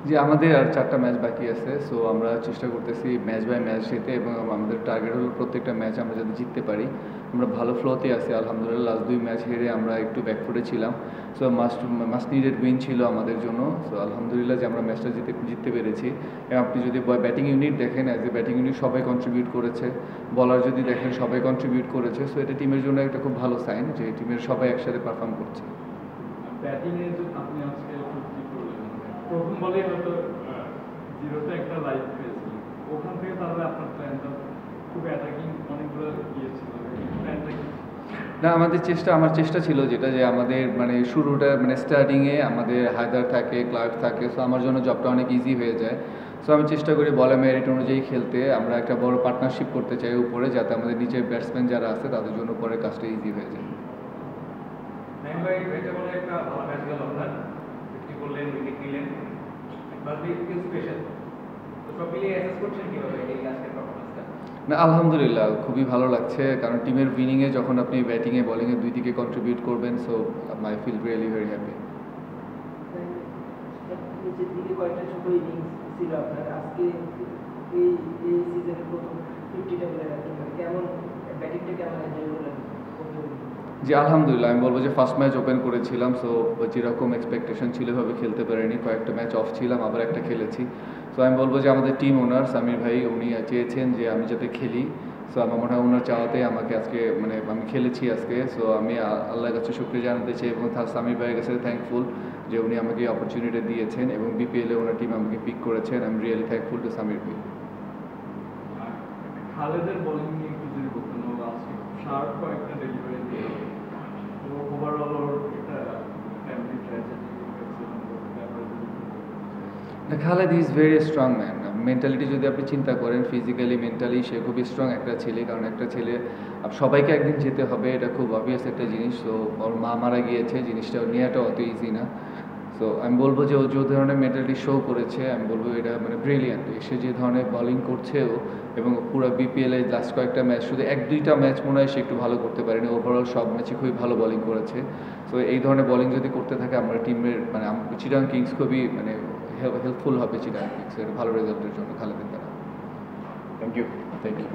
জি, আমাদের আর 4টা ম্যাচ বাকি আছে। সো আমরা চেষ্টা করতেছি ম্যাচ বাই ম্যাচ যেতে, এবং আমাদের টার্গেট হলো প্রত্যেকটা ম্যাচ আমরা যাতে জিততে পারি। আমরা ভালো ফ্লোতে আছি আলহামদুলিল্লাহ। লাস্ট 2 ম্যাচ হেরে আমরা একটু ব্যাকফুটে ছিলাম। সো মাস্ট নিডেড উইন ছিল আমাদের জন্য। সো আলহামদুলিল্লাহ যে আমরা ম্যাচটা জিততে পেরেছি। এবং আপনি যদি ব্যাটিং ইউনিট দেখেন, অ্যাজ এ ব্যাটিং ইউনিট সবাই কন্ট্রিবিউট করেছে। বলার যদি দেখেন সবাই কন্ট্রিবিউট করেছে। সো এটা টিমের জন্য একটা খুব ভালো সাইন যে টিমের সবাই একসাথে পারফর্ম করছে। ব্যাটিংয়ে আপনি আজকে কি করলেন? প্রথম বলেই হয়তো জিরোতে একটা লাইফ পেয়েছিলেন, ওখান থেকে তাহলে আপনার প্ল্যানটা খুব অ্যাটাকিং অনেকগুলো গিয়েছিল, প্ল্যানটা কি? না, আমার চেষ্টা ছিল যেটা যে আমাদের মানে শুরুটা মানে স্টার্টিংয়ে আমাদের হায়দার থাকে, ক্লার্ক থাকে। সো আমার জন্য জবটা অনেক ইজি হয়ে যায়। সো আমি চেষ্টা করি বলে মেরিট অনুযায়ী খেলতে। আমরা একটা বড় পার্টনারশিপ করতে চাই উপরে, যাতে আমাদের নিচের ব্যাটসম্যান যারা আছে তাদের জন্য পরে কাজটা ইজি হয়ে যায়। ভাই এটা বলে একটা ভালো ম্যাচ গেল আপনার, কি বললেন, উইকেট নিলেন, বাট একটু স্পেশাল। তো সব মিলিয়ে অ্যাসেস করছেন কিভাবে এই আজকের পারফরম্যান্সটা? না, আলহামদুলিল্লাহ খুবই ভালো লাগছে, কারণ টিমের উইনিংয়ে যখন আপনি ব্যাটিংয়ে বলিংয়ে দুই দিকে কন্ট্রিবিউট করবেন, so I feel really very happy. নিচের দিকে কয়েকটা ছোট ইনিংস ছিল আপনার, আজকে এই সিজনের প্রথম 50টা বলে রাখেন, কেমন ব্যাটিংটা কেমন এনজয় করলেন? জি, আলহামদুলিল্লাহ আমি বলবো যে ফার্স্ট ম্যাচ ওপেন করেছিলাম। সো যেরকম এক্সপেকটেশন ছিল এভাবে খেলতে পারিনি। কয়েকটা ম্যাচ অফ ছিলাম, আবার একটা খেলেছি। সো আমি বলবো যে আমাদের টিম ওনার সামির ভাই উনি চেয়েছেন যে আমি যাতে খেলি। সো আমার মনে হয় ওনার চাওয়াতে আমাকে আজকে মানে আমি খেলেছি আজকে। সো আমি আল্লাহর কাছে শুকরিয়া জানাতে চাই, এবং সামির ভাইয়ের কাছে থ্যাঙ্কফুল যে উনি আমাকে অপরচুনিটি দিয়েছেন, এবং বিপিএলে ওনার টিম আমাকে পিক করেছেন। I am really thankful to Samir ভাই। খালেদের বোলিং নিয়ে একটু যদি বলতেন, ও আজকে শার্প কয়েকটা ডেলিভারি দিয়ে ওভারঅল ওর একটা family tragedy Khaled is very strong man. Mentality যদি আপনি চিন্তা করেন, ফিজিক্যালি মেন্টালি সে খুবই স্ট্রং একটা ছেলে। কারণ একটা ছেলে সবাইকে একদিন যেতে হবে, এটা খুব অবভিয়াস একটা জিনিস। তো ওর মা মারা গিয়েছে, জিনিসটা নেওয়াটা অত ইজি না। সো আমি বলবো যে ও যে ধরনের মেন্টালিটি শো করেছে, আমি বলবো এটা মানে ব্রিলিয়ান্ট। সে যে ধরনের বলিং করছে ও, এবং পুরো বিপিএলে লাস্ট কয়েকটা ম্যাচ, শুধু 1-2টা ম্যাচ মনে হয় সে একটু ভালো করতে পারেনি, ওভারঅল সব ম্যাচে খুবই ভালো বলিং করেছে। সো এই ধরনের বলিং যদি করতে থাকে আমরা টিমের মানে চিটাগাং কিংস খুবই মানে হেল্পফুল হবে চিটাগাং কিংস এর ভালো রেজাল্টের জন্য খালেদের দ্বারা। Thank you. Thank you.